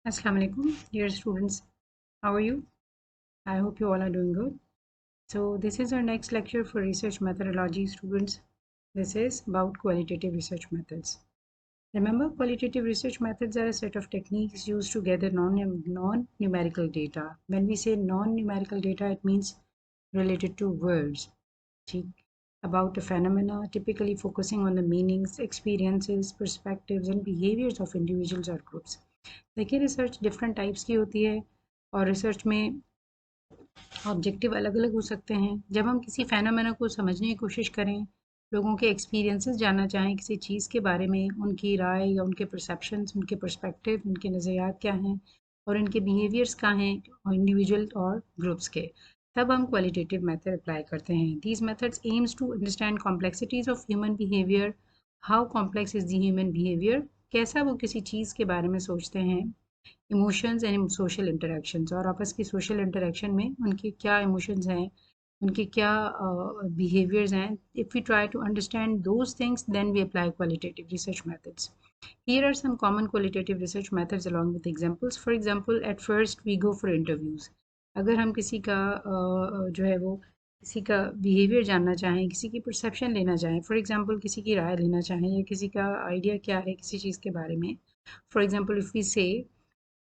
Assalamu alaikum, dear students. How are you? I hope you all are doing good. So this is our next lecture for research methodology, students. This is about qualitative research methods. Remember, qualitative research methods are a set of techniques used to gather non-numerical data. When we say non-numerical data, it means related to words, about a phenomena, typically focusing on the meanings, experiences, perspectives, and behaviors of individuals or groups. देखिए research different types की होती है और research में objective अलग अलग हो सकते हैं। जब हम किसी फेनोमेना को समझने की कोशिश करें, लोगों के एक्सपीरियंसेस जानना चाहें किसी चीज़ के बारे में, उनकी राय या उनके परसेप्शंस, उनके पर्सपेक्टिव, उनके नज़रियात क्या हैं और उनके बिहेवियर्स क्या हैं इंडिविजुअल और ग्रुप्स के, तब हम क्वालिटेटिव मेथड अप्लाई करते हैं। These methods aims to understand complexities of human behaviour. How complex is the human behaviour, कैसा वो किसी चीज़ के बारे में सोचते हैं, इमोशंस एंड सोशल इंटरेक्शंस, और आपस की सोशल इंटरेक्शन में उनके क्या इमोशंस हैं, उनके क्या बिहेवियर्स हैं। If we try to understand those things then we apply qualitative research methods. Here are some common qualitative research methods along with examples. For example, at first we go for interviews. अगर हम किसी का जो है वो किसी का behaviour जानना चाहें, किसी की परसेप्शन लेना चाहें, फॉर एग्जांपल किसी की राय लेना चाहें या किसी का आइडिया क्या है किसी चीज़ के बारे में, फॉर एग्जांपल इफ़ वी से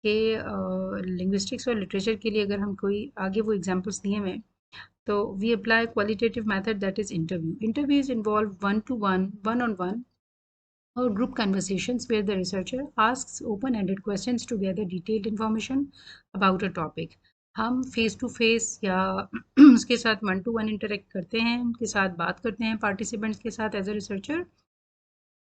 कि लिंग्विस्टिक्स और लिटरेचर के लिए अगर हम कोई आगे वो एग्जांपल्स दिए हुए हैं, तो we apply qualitative method that is interview. Interviews involve one-to-one, one-on-one or group conversations where the researcher asks open-ended questions to gather detailed information about a topic. हम फेस टू फेस या उसके साथ one two one interact करते हैं, उनके साथ बात करते हैं पार्टिसिपेंट्स के साथ एज अ रिसर्चर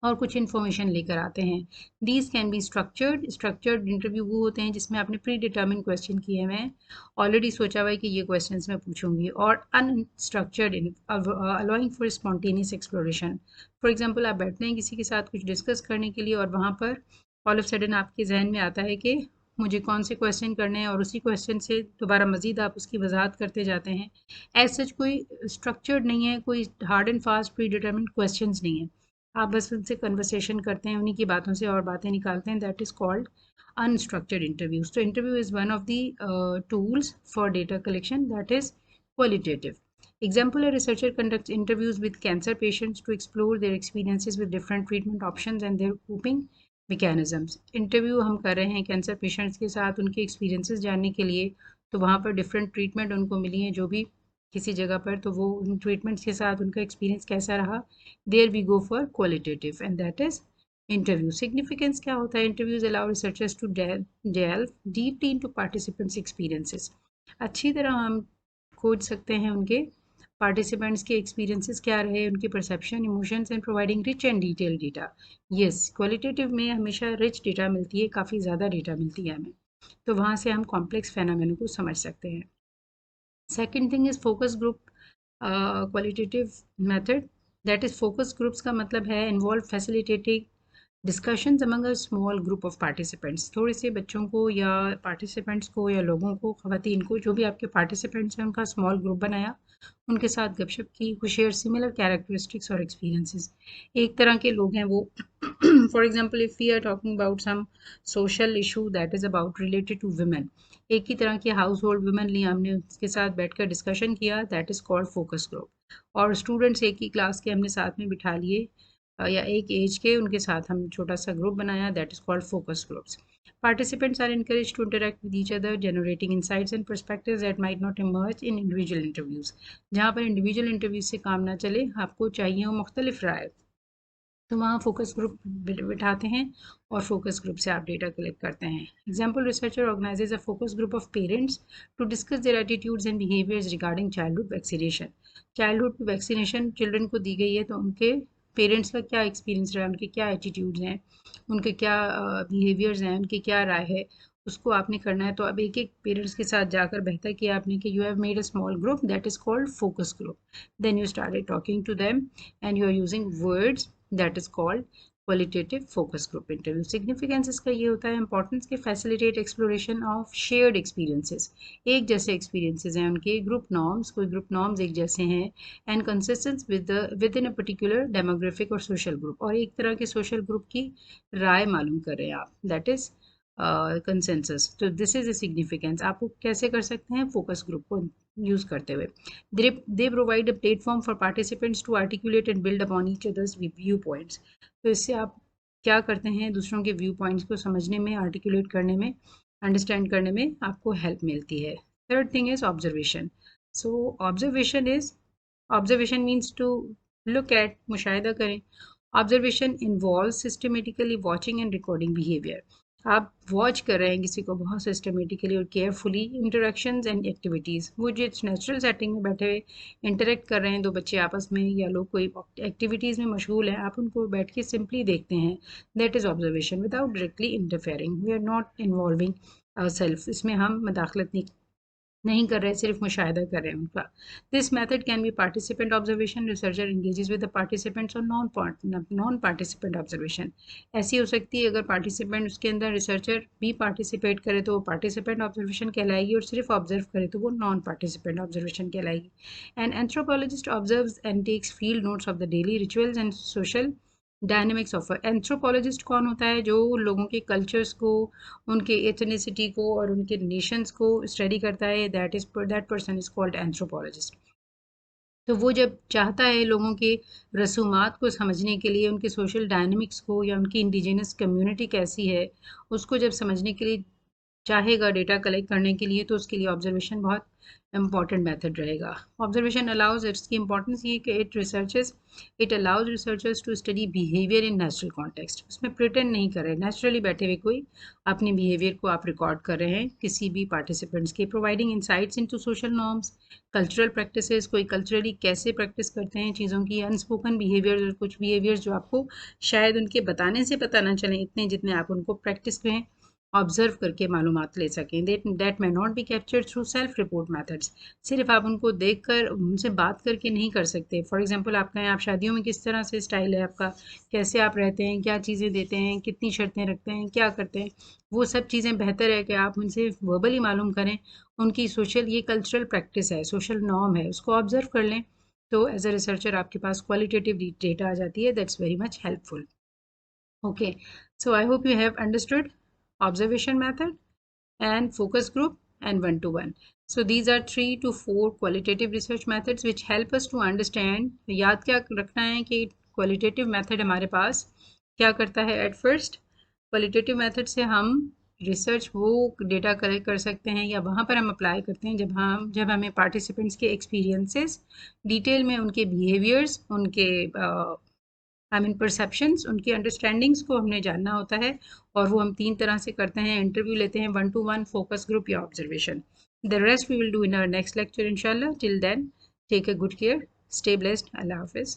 और कुछ इन्फॉर्मेशन लेकर आते हैं. These can be structured interview वो होते हैं जिसमें आपने प्री डिटर्मिन क्वेश्चन किए हुए हैं, ऑलरेडी सोचा हुआ है कि ये क्वेश्चंस मैं पूछूंगी, और unstructured allowing for spontaneous exploration. For example आप बैठते हैं किसी के साथ कुछ डिस्कस करने के लिए और वहाँ पर ऑल ऑफ सडन आपके जहन में आता है कि मुझे कौन से क्वेश्चन करने हैं और उसी क्वेश्चन से दोबारा मज़ीद आप उसकी वजाहत करते जाते हैं. एज सच कोई स्ट्रक्चर्ड नहीं है, कोई hard and fast pre determine question नहीं है, आप बस उनसे कन्वर्सेशन करते हैं, उन्हीं की बातों से और बातें निकालते हैं. That is called unstructured interviews. तो interview is one of the tools for data collection that is qualitative. Example, a researcher conducts interviews with cancer patients to explore their experiences with different treatment options and their coping mechanisms. Interview हम कर रहे हैं cancer patients के साथ उनके experiences जानने के लिए, तो वहाँ पर डिफरेंट ट्रीटमेंट उनको मिली हैं जो भी किसी जगह पर, तो वो उन ट्रीटमेंट्स के साथ उनका एक्सपीरियंस कैसा रहा. There we go for qualitative and that is interview. Significance क्या होता है? Interviews allow researchers to delve deeply into participants experiences. अच्छी तरह हम खोज सकते हैं उनके पार्टिसिपेंट्स के एक्सपीरियंसेस क्या रहे, उनके perception, emotions, and providing rich and detail data. Yes, qualitative में हमेशा रिच डेटा मिलती है, काफ़ी ज़्यादा डेटा मिलती है हमें, तो वहाँ से हम कॉम्प्लेक्स फेनोमेनन को समझ सकते हैं. Second thing is focus group qualitative method. That is focus groups का मतलब है involve facilitating discussions among a small group of participants. थोड़े से बच्चों को या पार्टिसिपेंट्स को या लोगों को, ख़वातीन को, जो भी आपके पार्टिसिपेंट्स हैं उनका स्मॉल ग्रुप बनाया, उनके साथ गपशप की, हु शेयर सिमिलर कैरेक्टरिस्टिक्स और एक्सपीरियंसेस. एक तरह के लोग हैं वो. For example if we are talking about some social issue that is about related to women, एक ही तरह की हाउस होल्ड वुमेन ली, हमने उसके साथ बैठकर डिस्कशन किया, that is called focus group. और स्टूडेंट्स एक ही क्लास के हमने साथ में बिठा लिए या एक एज के, उनके साथ हम छोटा सा ग्रुप बनाया, that is called focus groups. Participants are encouraged to interact with each other, generating insights and perspectives that might not emerge in individual interviews. जहाँ पर इंडिविजुअल इंटरव्यू से काम ना चले, आपको चाहिए हो मुख्तलिफ राय, तो वहाँ फोकस ग्रुप बिठाते हैं और फोकस ग्रुप से आप डेटा कलेक्ट करते हैं. Example, researcher organizes a focus group of parents to discuss their attitudes and behaviours regarding childhood vaccination. Childhood vaccination children को दी गई है, तो उनके पेरेंट्स का क्या एक्सपीरियंस रहा है, उनके क्या एटीट्यूड्स हैं, उनके क्या बिहेवियर्स हैं, उनकी क्या राय है, उसको आपने करना है. तो अब एक एक पेरेंट्स के साथ जाकर बेहतर किया आपने कि you have made a small group that is called focus group. Then you started talking to them and you are using words, that is called qualitative focus group interview. Significance इसका ये होता है इंपॉर्टेंस के facilitate exploration of shared experiences. एक जैसे experiences हैं उनके, group norms, कोई ग्रुप नॉर्म्स एक जैसे हैं, and consistence within a particular demographic और सोशल ग्रुप, और एक तरह के सोशल ग्रुप की राय मालूम कर रहे हैं आप, दैट इज़ कंसेंसस। तो दिस इज ए सिग्निफिकेंस। आप कैसे कर सकते हैं? फोकस ग्रुप को यूज करते हुए। They provide a platform for participants to articulate and build upon each other's view points. तो इससे आप क्या करते हैं? दूसरों के व्यू पॉइंट्स को समझने में, आर्टिकुलेट करने में, अंडरस्टैंड करने में आपको हेल्प मिलती है। Third thing is observation. So observation means to look at, मुशाहिदा करें। Observation involve systematically watching and recording behaviour. आप वॉच कर रहे हैं किसी को बहुत सिस्टमेटिकली और केयरफुली, इंटरेक्शंस एंड एक्टिविटीज़। वो जो नेचुरल सेटिंग में बैठे हुए इंटरेक्ट कर रहे हैं दो बच्चे आपस में, या लोग कोई एक्टिविटीज़ में मशगूल हैं, आप उनको बैठ के सिंपली देखते हैं। That is observation without directly interfering. We are not involving self, इसमें हम मदाखलत नहीं कर रहे, सिर्फ मुशाहिदा कर रहे हैं उनका। This method can be participant observation. Researcher engages with the participants और नॉन पार्टिसिपेंट ऑब्जर्वेशन। ऐसी हो सकती है, अगर पार्टिसिपेंट उसके अंदर रिसर्चर भी पार्टिसिपेट करे तो वो पार्टिसिपेंट ऑब्जर्वेशन कहलाएगी, और सिर्फ ऑब्जर्व करे तो वो नॉन पार्टिसिपेंट ऑब्जर्वेशन कहलाएगी। An anthropologist observes and takes field notes of the daily rituals and social dynamics of. Anthropologist कौन होता है? जो लोगों के कल्चर्स को, उनके एथनिसिटी को और उनके नेशंस को स्टडी करता है। That person is called anthropologist. तो वो जब चाहता है लोगों के रसूमात को समझने के लिए, उनके सोशल डायनेमिक्स को, या उनकी इंडिजिनस कम्युनिटी कैसी है उसको जब समझने के लिए चाहेगा, डेटा कलेक्ट करने के लिए, तो उसके लिए ऑब्जर्वेशन बहुत इंपॉर्टेंट मेथड रहेगा। ऑब्जर्वेशन अलाउज, इसकी इंपॉर्टेंस ये कि it allows researchers to study behaviour in natural context. उसमें प्रिटेंड नहीं कर रहे, नेचुरली बैठे हुए कोई अपने बिहेवियर को आप रिकॉर्ड कर रहे हैं किसी भी पार्टिसिपेंट्स के। Providing insights into social norms, cultural practices, कोई कल्चरली कैसे प्रैक्टिस करते हैं चीज़ों की, अनस्पोकन बिहेवियर, कुछ बिहेवियर्स जो आपको शायद उनके बताने से पता ना चले इतने जितने आप उनको प्रैक्टिस में ऑब्जर्व करके मालूमात ले सकें। That may not be captured through self report methods. सिर्फ आप उनको देख कर, उनसे बात करके नहीं कर सकते। फॉर एग्जांपल, आप कहें आप शादियों में किस तरह से स्टाइल है आपका, कैसे आप रहते हैं, क्या चीज़ें देते हैं, कितनी शर्तें रखते हैं, क्या करते हैं, वो सब चीज़ें बेहतर है कि आप उनसे वर्बली मालूम करें। उनकी सोशल, ये कल्चरल प्रैक्टिस है, सोशल नॉर्म है, उसको ऑब्जर्व कर लें। तो एज अ रिसर्चर आपके पास क्वालिटेटिव डेटा आ जाती है। That's very much helpful. Okay, so I hope you have understood observation method and focus group and one-to-one. So these are 3 to 4 qualitative research methods which help us to understand. याद क्या रखना है कि qualitative method हमारे पास क्या करता है? At first, qualitative method से हम रिसर्च वो डेटा कलेक्ट कर सकते हैं, या वहाँ पर हम अप्लाई करते हैं जब हमें पार्टिसिपेंट्स के एक्सपीरियंसेस डिटेल में, उनके बिहेवियर्स, उनके परसेप्शंस, उनकी अंडरस्टैंडिंग्स को हमने जानना होता है। और वो हम 3 तरह से करते हैं, इंटरव्यू लेते हैं, 1-to-1, फोकस ग्रुप या observation. The rest we will do in our next lecture इंशाल्लाह। Till then, take a good care, stay blessed, अल्लाह हाफिज़।